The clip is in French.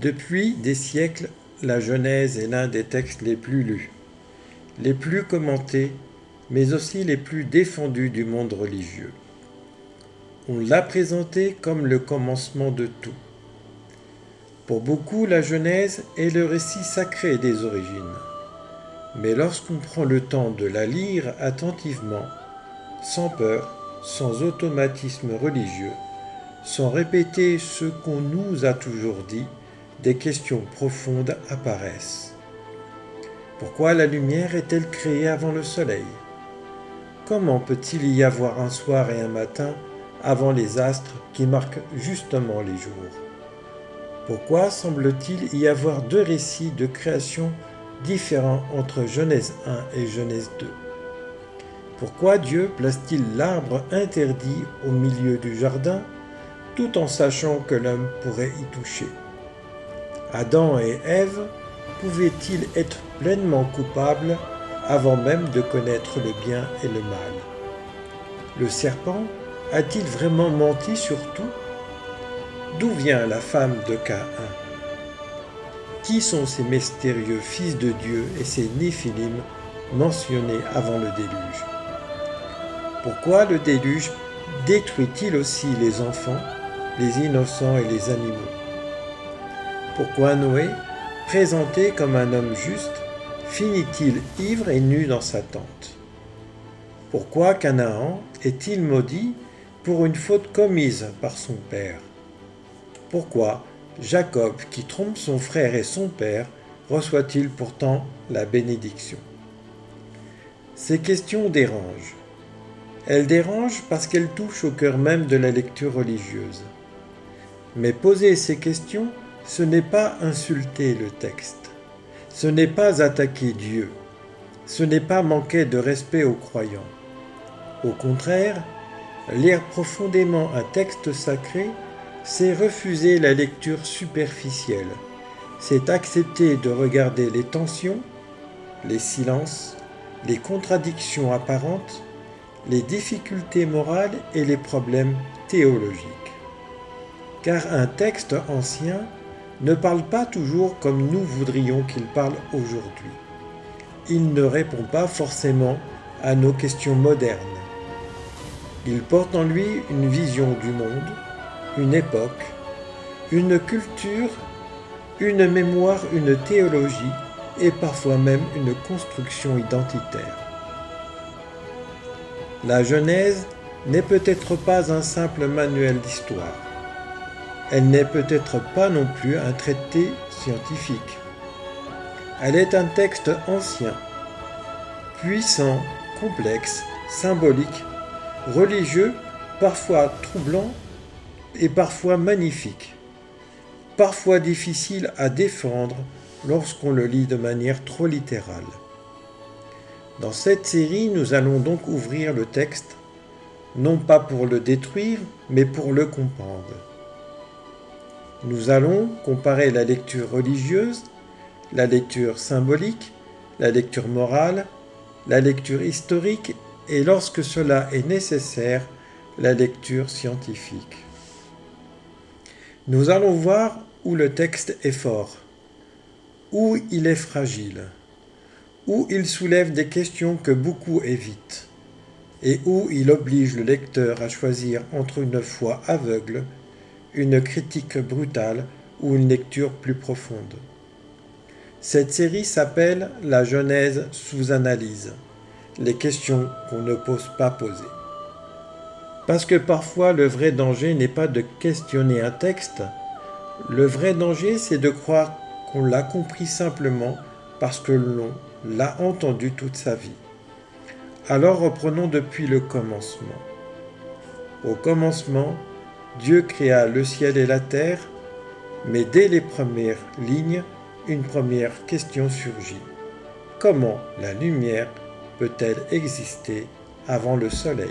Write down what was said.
Depuis des siècles, la Genèse est l'un des textes les plus lus, les plus commentés, mais aussi les plus défendus du monde religieux. On l'a présenté comme le commencement de tout. Pour beaucoup, la Genèse est le récit sacré des origines. Mais lorsqu'on prend le temps de la lire attentivement, sans peur, sans automatisme religieux, sans répéter ce qu'on nous a toujours dit, des questions profondes apparaissent. Pourquoi la lumière est-elle créée avant le soleil? Comment peut-il y avoir un soir et un matin avant les astres qui marquent justement les jours? Pourquoi semble-t-il y avoir deux récits de création différents entre Genèse 1 et Genèse 2? Pourquoi Dieu place-t-il l'arbre interdit au milieu du jardin tout en sachant que l'homme pourrait y toucher? Adam et Ève pouvaient-ils être pleinement coupables avant même de connaître le bien et le mal? Le serpent a-t-il vraiment menti sur tout? D'où vient la femme de Caïn? Qui sont ces mystérieux fils de Dieu et ces Néphilim mentionnés avant le déluge? Pourquoi le déluge détruit-il aussi les enfants, les innocents et les animaux? Pourquoi Noé, présenté comme un homme juste, finit-il ivre et nu dans sa tente? Pourquoi Canaan est-il maudit pour une faute commise par son père? Pourquoi Jacob, qui trompe son frère et son père, reçoit-il pourtant la bénédiction? Ces questions dérangent. Elles dérangent parce qu'elles touchent au cœur même de la lecture religieuse. Mais poser ces questions, ce n'est pas insulter le texte. Ce n'est pas attaquer Dieu. Ce n'est pas manquer de respect aux croyants. Au contraire, lire profondément un texte sacré, c'est refuser la lecture superficielle. C'est accepter de regarder les tensions, les silences, les contradictions apparentes, les difficultés morales et les problèmes théologiques. Car un texte ancien ne parle pas toujours comme nous voudrions qu'il parle aujourd'hui. Il ne répond pas forcément à nos questions modernes. Il porte en lui une vision du monde, une époque, une culture, une mémoire, une théologie et parfois même une construction identitaire. La Genèse n'est peut-être pas un simple manuel d'histoire. Elle n'est peut-être pas non plus un traité scientifique. Elle est un texte ancien, puissant, complexe, symbolique, religieux, parfois troublant et parfois magnifique, parfois difficile à défendre lorsqu'on le lit de manière trop littérale. Dans cette série, nous allons donc ouvrir le texte, non pas pour le détruire, mais pour le comprendre. Nous allons comparer la lecture religieuse, la lecture symbolique, la lecture morale, la lecture historique et, lorsque cela est nécessaire, la lecture scientifique. Nous allons voir où le texte est fort, où il est fragile, où il soulève des questions que beaucoup évitent, et où il oblige le lecteur à choisir entre une foi aveugle, une critique brutale ou une lecture plus profonde. Cette série s'appelle La Genèse sous analyse, les questions qu'on ne pose pas poser. Parce que parfois le vrai danger n'est pas de questionner un texte, le vrai danger c'est de croire qu'on l'a compris simplement parce que l'on l'a entendu toute sa vie. Alors reprenons depuis le commencement. Au commencement, Dieu créa le ciel et la terre, mais dès les premières lignes, une première question surgit. Comment la lumière peut-elle exister avant le soleil ?